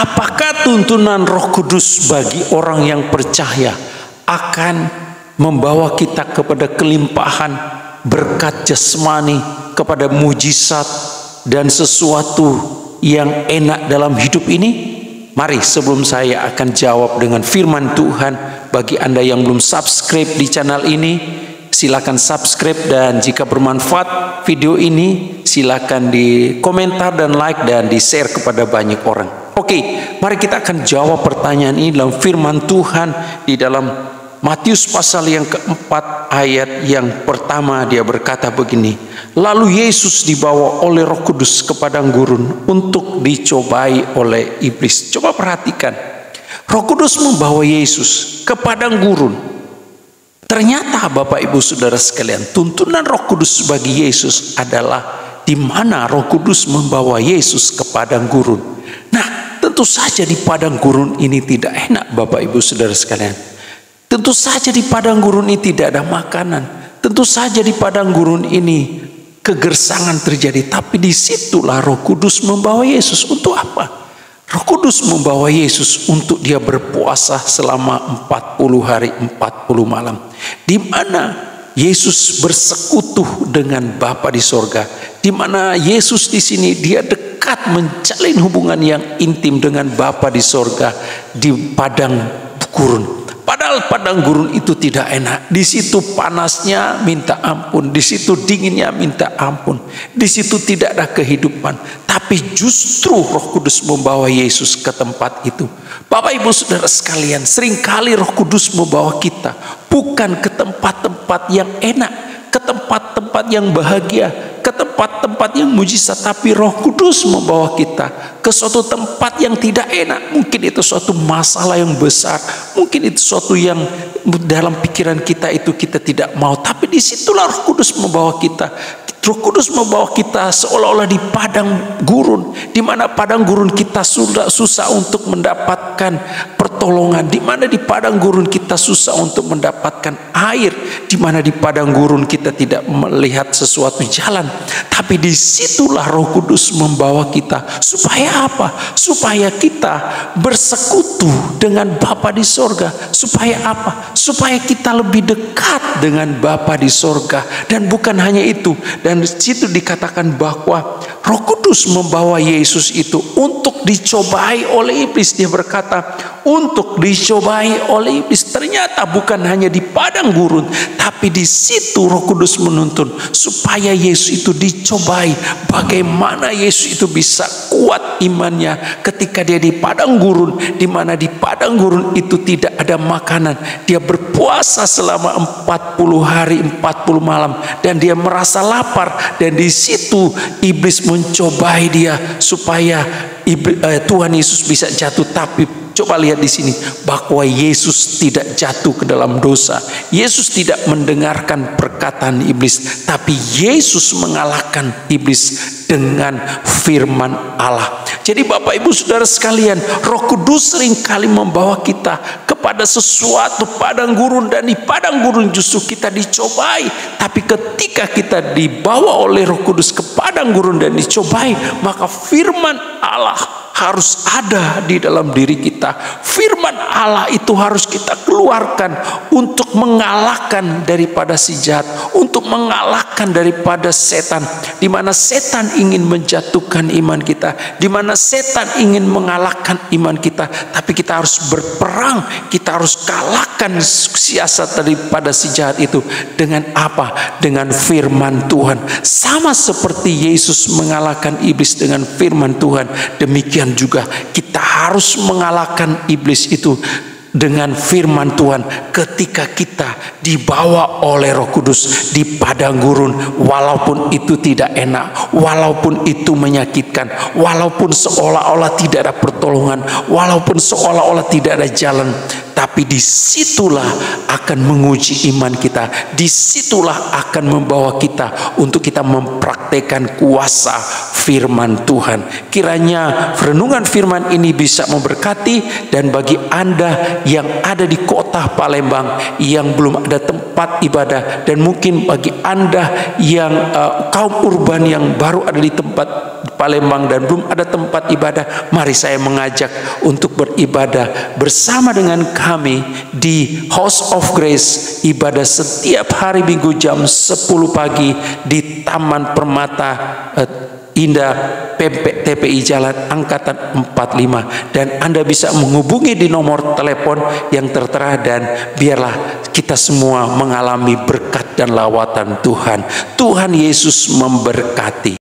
Apakah tuntunan Roh Kudus bagi orang yang percaya akan membawa kita kepada kelimpahan berkat jasmani, kepada mujizat dan sesuatu yang enak dalam hidup ini? Mari sebelum saya akan jawab dengan firman Tuhan, bagi Anda yang belum subscribe di channel ini, silakan subscribe, dan jika bermanfaat video ini silakan di komentar dan like dan di share kepada banyak orang. Oke, mari kita akan jawab pertanyaan ini dalam firman Tuhan di dalam Matius pasal yang keempat ayat yang pertama. Dia berkata begini, lalu Yesus dibawa oleh Roh Kudus ke padang gurun untuk dicobai oleh iblis. Coba perhatikan, Roh Kudus membawa Yesus ke padang gurun. Ternyata Bapak Ibu Saudara sekalian, tuntunan Roh Kudus bagi Yesus adalah di mana Roh Kudus membawa Yesus ke padang gurun. Nah, tentu saja di padang gurun ini tidak enak Bapak Ibu Saudara sekalian. Tentu saja di padang gurun ini tidak ada makanan. Tentu saja di padang gurun ini kegersangan terjadi. Tapi disitulah Roh Kudus membawa Yesus. Untuk apa? Roh Kudus membawa Yesus untuk dia berpuasa selama 40 hari 40 malam. Di mana Yesus bersekutu dengan Bapa di sorga. Di mana Yesus di sini dia dekat menjalin hubungan yang intim dengan Bapa di sorga di padang gurun. Padahal padang gurun itu tidak enak. Di situ panasnya minta ampun, di situ dinginnya minta ampun, di situ tidak ada kehidupan. Tapi justru Roh Kudus membawa Yesus ke tempat itu. Bapak Ibu Saudara sekalian, seringkali Roh Kudus membawa kita bukan ke tempat-tempat yang enak, ke tempat-tempat yang bahagia, ke tempat-tempat yang mujizat, tapi Roh Kudus membawa kita ke suatu tempat yang tidak enak. Mungkin itu suatu masalah yang besar, mungkin itu suatu yang dalam pikiran kita itu kita tidak mau, tapi disitulah Roh Kudus membawa kita. Roh Kudus membawa kita seolah-olah di padang gurun, di mana padang gurun kita sudah susah untuk mendapatkan pertolongan, di mana di padang gurun kita susah untuk mendapatkan air, di mana di padang gurun kita tidak melihat sesuatu jalan. Tapi disitulah Roh Kudus membawa kita. Supaya apa? Supaya kita bersekutu dengan Bapa di sorga. Supaya apa? Supaya kita lebih dekat dengan Bapa di sorga. Dan bukan hanya itu. Dan di situ dikatakan bahwa Roh Kudus membawa Yesus itu untuk dicobai oleh iblis. Dia berkata, untuk dicobai oleh iblis. Ternyata bukan hanya di padang gurun, tapi di situ Roh Kudus menuntun supaya Yesus itu dicobai. Bagaimana Yesus itu bisa kuat imannya ketika dia di padang gurun, di mana di padang gurun itu tidak ada makanan. Dia berpuasa selama 40 hari 40 malam dan dia merasa lapar, dan di situ iblis mencobai dia supaya Tuhan Yesus bisa jatuh. Tapi coba lihat di sini bahwa Yesus tidak jatuh ke dalam dosa. Yesus tidak mendengarkan perkataan iblis, tapi Yesus mengalahkan iblis dengan firman Allah. Jadi Bapak Ibu Saudara sekalian, Roh Kudus seringkali membawa kita kepada sesuatu padang gurun, dan di padang gurun justru kita dicobai. Tapi ketika kita dibawa oleh Roh Kudus ke padang gurun dan dicobai, maka firman Allah harus ada di dalam diri kita. Firman Allah itu harus kita keluarkan untuk mengalahkan daripada si jahat, untuk mengalahkan daripada setan. Di mana setan ingin menjatuhkan iman kita, di mana setan ingin mengalahkan iman kita, tapi kita harus berperang, kita harus kalahkan siasat daripada si jahat itu dengan apa? Dengan firman Tuhan. Sama seperti Yesus mengalahkan iblis dengan firman Tuhan, demikian juga kita harus mengalahkan iblis itu dengan firman Tuhan ketika kita dibawa oleh Roh Kudus di padang gurun. Walaupun itu tidak enak, walaupun itu menyakitkan, walaupun seolah-olah tidak ada pertolongan, walaupun seolah-olah tidak ada jalan, tapi disitulah akan menguji iman kita. Disitulah akan membawa kita untuk kita mempraktekkan kuasa firman Tuhan. Kiranya renungan firman ini bisa memberkati, dan bagi Anda yang ada di kota Palembang yang belum ada tempat ibadah, dan mungkin bagi Anda yang kaum urban yang baru ada di tempat Palembang dan belum ada tempat ibadah, mari saya mengajak untuk beribadah bersama dengan kami di House of Grace. Ibadah setiap hari Minggu jam 10 pagi di Taman Permata Indah Pempek TPI Jalan Angkatan 45, dan Anda bisa menghubungi di nomor telepon yang tertera, dan biarlah kita semua mengalami berkat dan lawatan Tuhan. Tuhan Yesus memberkati.